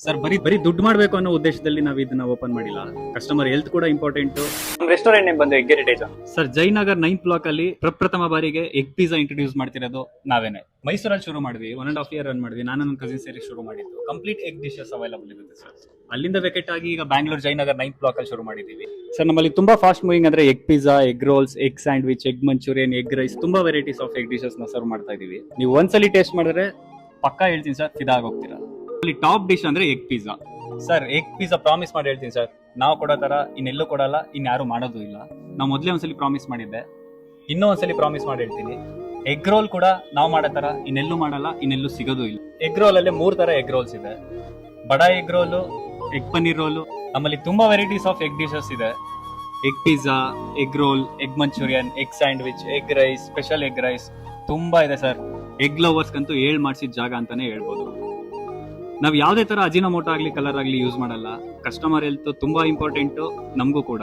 Sir ಬರೀ ದುಡ್ಡು ಮಾಡಬೇಕು ಅನ್ನೋ ಉದ್ದೇಶದಲ್ಲಿ ನಾವು ಇದನ್ನ ಓಪನ್ ಮಾಡಿಲ್ಲ. ಕಸ್ಟಮರ್ ಹೆಲ್ತ್ ಕೂಡ ಇಂಪಾರ್ಟೆಂಟ್. ರೆಸ್ಟೋರೆಂಟ್ ನೇಮ್ ಬಂದು egg heritage. Sir Jayanagar 9th block ಅಲ್ಲಿ ಪ್ರಪ್ರಥಮ ಬಾರಿಗೆ ಎಗ್ ಪಿಜ್ಜಾ ಇಂಟ್ರೊಡ್ಯೂಸ್ ಮಾಡ್ತಿರೋದು ನಾವೇನೆ. ಮೈಸೂರಲ್ಲಿ ಶುರು ಮಾಡಿದ್ವಿ, 1.5 year ರನ್ ಮಾಡಿದ್ವಿ. ನಾನು ನನ್ನ ಕಸಿನ್ ಸೇರಿ ಶುರು ಮಾಡಿದ್ದು. ಕಂಪ್ಲೀಟ್ ಎಗ್ ಡಿಶಸ್ ಅವೈಲಬಲ್ ಇರುತ್ತೆ ಸರ್. ಅಲ್ಲಿಂದ ವೆಕೆಟ್ ಆಗಿ ಈಗ ಬ್ಯಾಂಗ್ಳೂರ್ ಜಯನಗರ್ 9th ಬ್ಲಾಕ್ ಅಲ್ಲಿ ಶುರು ಮಾಡಿದೀವಿ ಸರ್. ನಮ್ಮಲ್ಲಿ ತುಂಬಾ ಫಾಸ್ಟ್ ಮೂವಿಂಗ್ ಅಂದ್ರೆ egg pizza, egg rolls, egg sandwich, egg Manchurian, egg rice, ತುಂಬಾ ವೆರೈಟೀಸ್ ಆಫ್ ಎಗ್ ಡಿಶಸ್ ನ ಸರ್ವ್ ಮಾಡ್ತಾ ಇದೀವಿ. ನೀವು ಒಂದ್ಸಲಿ ಟೇಸ್ಟ್ ಮಾಡಿದ್ರೆ ಪಕ್ಕಾ ಹೇಳ್ತೀನಿ ಸರ್, ಫಿದಾ ಆಗೋಗ್ತೀರಾ. ಅಲ್ಲಿ ಟಾಪ್ ಡಿಶ್ ಅಂದ್ರೆ egg pizza sir. Egg pizza promise ಮಾಡಿ ಹೇಳ್ತೀನಿ ಸರ್, ನಾವು ಕೊಡೋ ತರ ಇನ್ನೆಲ್ಲೂ ಕೊಡಲ್ಲ, ಇನ್ಯಾರು ಮಾಡೋದು ಇಲ್ಲ. ನಾವು ಮೊದಲೇ ಒಂದ್ಸಲಿ ಪ್ರಾಮಿಸ್ ಮಾಡಿದ್ದೆ, ಇನ್ನೂ ಒಂದ್ಸಲಿ ಪ್ರಾಮಿಸ್ ಮಾಡಿ ಹೇಳ್ತೀನಿ. ಎಗ್ ರೋಲ್ ಕೂಡ ನಾವು ಮಾಡೋ ತರ ಇನ್ನೆಲ್ಲೂ ಮಾಡಲ್ಲ, ಇನ್ನೆಲ್ಲೂ ಸಿಗೋದು ಇಲ್ಲ. ಎಗ್ ರೋಲ್ ಅಲ್ಲಿ 3 ತರ ಎಗ್ ರೋಲ್ಸ್ ಇದೆ. ಬಡ egg roll, egg paneer roll. ನಮ್ಮಲ್ಲಿ ತುಂಬಾ ವೆರೈಟೀಸ್ ಆಫ್ ಎಗ್ ಡಿಶಸ್ ಇದೆ. Egg pizza, egg roll, egg Manchurian, egg sandwich, egg rice, special egg rice ತುಂಬಾ ಇದೆ ಸರ್. ಎಗ್ ಲವರ್ಸ್ಗಂತೂ ಮಾಡಿಸಿದ ಜಾಗ ಅಂತಾನೆ ಹೇಳ್ಬೋದು. ನಾವ್ ಯಾವ್ದೇ ತರ ಅಜಿನೋಮೋಟೊ ಆಗ್ಲಿ, ಕಲರ್ ಆಗ್ಲಿ ಯೂಸ್ ಮಾಡಲ್ಲ. ಕಸ್ಟಮರ್ ಹೆಲ್ತ್ ತುಂಬಾ ಇಂಪಾರ್ಟೆಂಟ್ ನಮಗೂ ಕೂಡ.